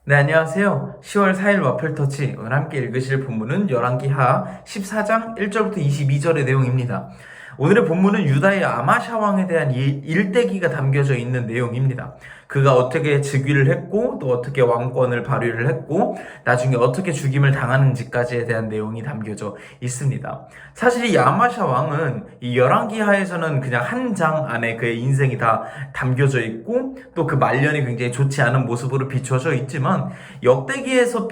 네, 안녕하세요. 10월 4일 와플터치. 오늘 함께 읽으실 본문은 열왕기하 14장 1절부터 22절의 내용입니다. 오늘의 본문은 유다의 아마샤 왕에 대한 일대기가 담겨져 있는 내용입니다. 그가 어떻게 즉위를 했고 또 어떻게 왕권을 발휘를 했고 나중에 어떻게 죽임을 당하는지까지에 대한 내용이 담겨져 있습니다. 사실 이 아마샤 왕은 이 열왕기하에서는 그냥 한 장 안에 그의 인생이 다 담겨져 있고 또 그 말년이 굉장히 좋지 않은 모습으로 비춰져 있지만 역대기에서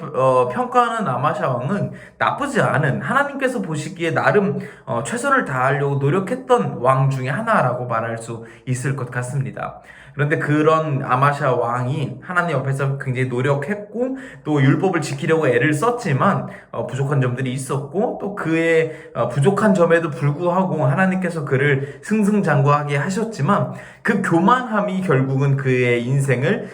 평가하는 아마샤 왕은 나쁘지 않은, 하나님께서 보시기에 나름 최선을 다하려고 노력했던 왕 중에 하나라고 말할 수 있을 것 같습니다. 그런데 그런 아마샤 왕이 하나님 옆에서 굉장히 노력했고 또 율법을 지키려고 애를 썼지만 부족한 점들이 있었고 또 그의 부족한 점에도 불구하고 하나님께서 그를 승승장구하게 하셨지만 그 교만함이 결국은 그의 인생을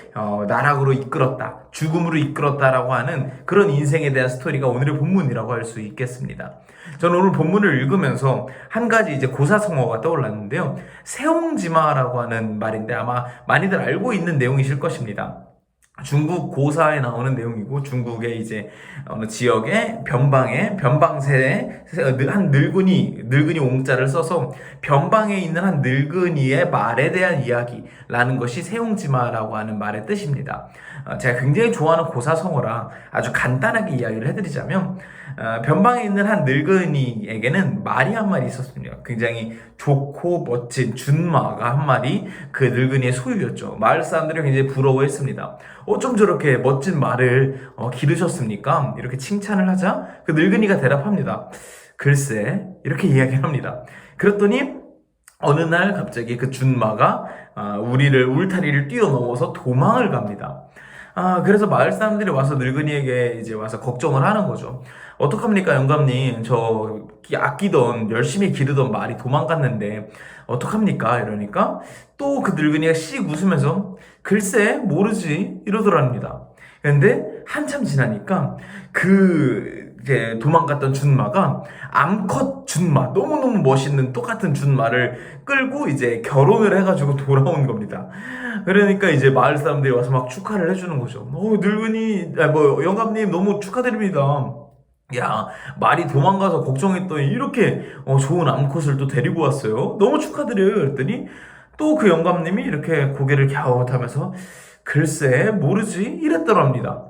나락으로 이끌었다, 죽음으로 이끌었다라고 하는 그런 인생에 대한 스토리가 오늘의 본문이라고 할 수 있겠습니다. 저는 오늘 본문을 읽으면서 한 가지 이제 고사성어가 떠올랐는데요. 세옹지마라고 하는 말인데 아마 많이들 알고 있는 내용이실 것입니다. 중국 고사에 나오는 내용이고 중국의 이제 어느 지역의 변방세에 한 늙은이 옹자를 써서 변방에 있는 한 늙은이의 말에 대한 이야기라는 것이 세옹지마라고 하는 말의 뜻입니다. 제가 굉장히 좋아하는 고사성어라 아주 간단하게 이야기를 해드리자면 변방에 있는 한 늙은이에게는 말이 한 마리 있었습니다. 굉장히 좋고 멋진 준마가 한 마리 그 늙은이의 소유였죠. 마을 사람들이 굉장히 부러워했습니다. 어쩜 저렇게 멋진 말을 기르셨습니까? 이렇게 칭찬을 하자 그 늙은이가 대답합니다. 글쎄, 이렇게 이야기를 합니다. 그랬더니 어느 날 갑자기 그 준마가 울타리를 뛰어넘어서 도망을 갑니다. 그래서 마을 사람들이 와서 늙은이에게 이제 와서 걱정을 하는 거죠. 어떡합니까, 영감님? 저 아끼던, 열심히 기르던 말이 도망갔는데, 어떡합니까? 이러니까, 또 그 늙은이가 씩 웃으면서, 글쎄, 모르지. 이러더랍니다. 근데 한참 지나니까, 이제 도망갔던 준마가 암컷 준마, 너무너무 멋있는 똑같은 준마를 끌고 이제 결혼을 해가지고 돌아온 겁니다. 그러니까 이제 마을 사람들이 와서 막 축하를 해주는 거죠. 늙은이, 영감님 너무 축하드립니다. 야, 말이 도망가서 걱정했더니 이렇게 좋은 암컷을 또 데리고 왔어요. 너무 축하드려요. 그랬더니 또 그 영감님이 이렇게 고개를 갸웃하면서 글쎄 모르지 이랬더랍니다.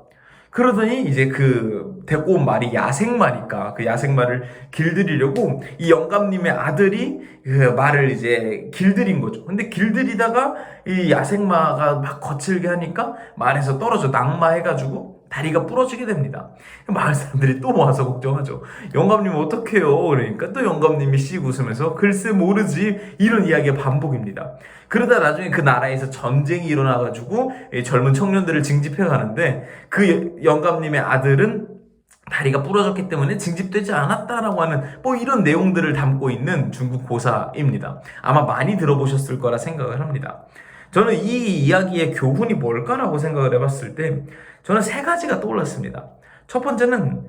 그러더니 이제 그 데리고 온 말이 야생마니까 그 야생마를 길들이려고 이 영감님의 아들이 그 말을 이제 길들인 거죠. 근데 길들이다가 이 야생마가 막 거칠게 하니까 말에서 떨어져 낙마해가지고 다리가 부러지게 됩니다. 마을 사람들이 또 와서 걱정하죠. 영감님 어떡해요? 그러니까 또 영감님이 씩 웃으면서 글쎄 모르지 이런 이야기의 반복입니다. 그러다 나중에 그 나라에서 전쟁이 일어나가지고 젊은 청년들을 징집해 가는데 그 영감님의 아들은 다리가 부러졌기 때문에 징집되지 않았다라고 하는 뭐 이런 내용들을 담고 있는 중국 고사입니다. 아마 많이 들어보셨을 거라 생각을 합니다. 저는 이 이야기의 교훈이 뭘까라고 생각을 해봤을 때 저는 세 가지가 떠올랐습니다. 첫 번째는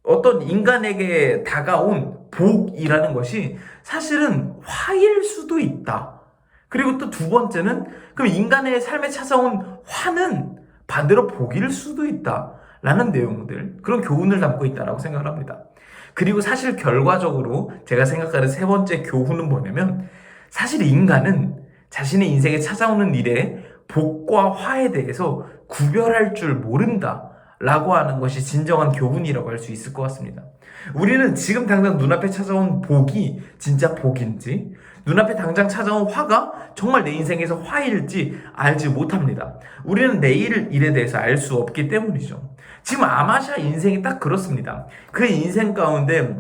어떤 인간에게 다가온 복이라는 것이 사실은 화일 수도 있다. 그리고 또 두 번째는 그럼 인간의 삶에 찾아온 화는 반대로 복일 수도 있다. 라는 내용들, 그런 교훈을 담고 있다고 생각을 합니다. 그리고 사실 결과적으로 제가 생각하는 세 번째 교훈은 뭐냐면 사실 인간은 자신의 인생에 찾아오는 일에 복과 화에 대해서 구별할 줄 모른다 라고 하는 것이 진정한 교훈이라고 할 수 있을 것 같습니다. 우리는 지금 당장 눈앞에 찾아온 복이 진짜 복인지 눈앞에 당장 찾아온 화가 정말 내 인생에서 화일지 알지 못합니다. 우리는 내일 일에 대해서 알 수 없기 때문이죠. 지금 아마샤 인생이 딱 그렇습니다. 그 인생 가운데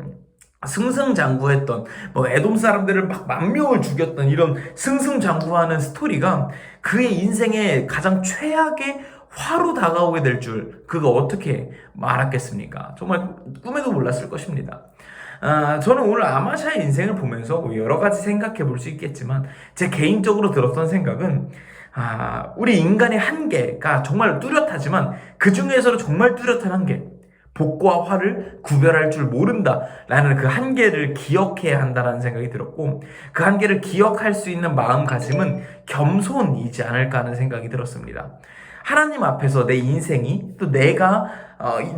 승승장구했던 에돔 사람들을 막 만명을 죽였던 이런 승승장구하는 스토리가 그의 인생의 가장 최악의 화로 다가오게 될 줄 그가 어떻게 알았겠습니까? 정말 꿈에도 몰랐을 것입니다. 저는 오늘 아마샤의 인생을 보면서 여러 가지 생각해 볼 수 있겠지만 제 개인적으로 들었던 생각은 우리 인간의 한계가 정말 뚜렷하지만 그 중에서도 정말 뚜렷한 한계, 복과 화를 구별할 줄 모른다라는 그 한계를 기억해야 한다는 생각이 들었고 그 한계를 기억할 수 있는 마음가짐은 겸손이지 않을까 하는 생각이 들었습니다. 하나님 앞에서 내 인생이 또 내가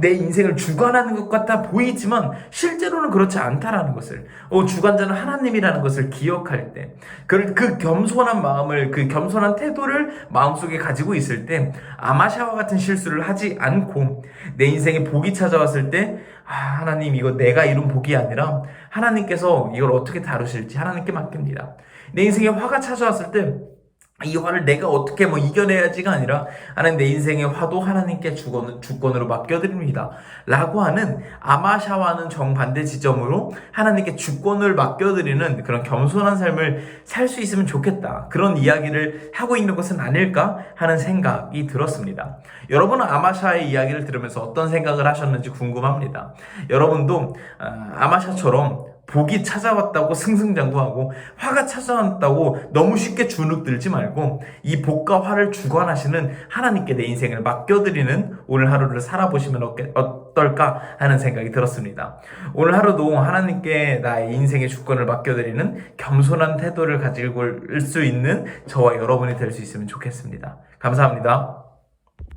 내 인생을 주관하는 것 같아 보이지만 실제로는 그렇지 않다라는 것을 주관자는 하나님이라는 것을 기억할 때 그 겸손한 마음을 그 겸손한 태도를 마음속에 가지고 있을 때 아마샤와 같은 실수를 하지 않고 내 인생에 복이 찾아왔을 때 하나님 이거 내가 이룬 복이 아니라 하나님께서 이걸 어떻게 다루실지 하나님께 맡깁니다. 내 인생에 화가 찾아왔을 때 이 화를 내가 어떻게 이겨내야지가 아니라 하나님 내 인생의 화도 하나님께 주권으로 맡겨드립니다 라고 하는 아마샤와는 정반대 지점으로 하나님께 주권을 맡겨드리는 그런 겸손한 삶을 살 수 있으면 좋겠다, 그런 이야기를 하고 있는 것은 아닐까 하는 생각이 들었습니다. 여러분은 아마샤의 이야기를 들으면서 어떤 생각을 하셨는지 궁금합니다. 여러분도 아마샤처럼 복이 찾아왔다고 승승장구하고 화가 찾아왔다고 너무 쉽게 주눅들지 말고 이 복과 화를 주관하시는 하나님께 내 인생을 맡겨드리는 오늘 하루를 살아보시면 어떨까 하는 생각이 들었습니다. 오늘 하루도 하나님께 나의 인생의 주권을 맡겨드리는 겸손한 태도를 가지고 올 수 있는 저와 여러분이 될 수 있으면 좋겠습니다. 감사합니다.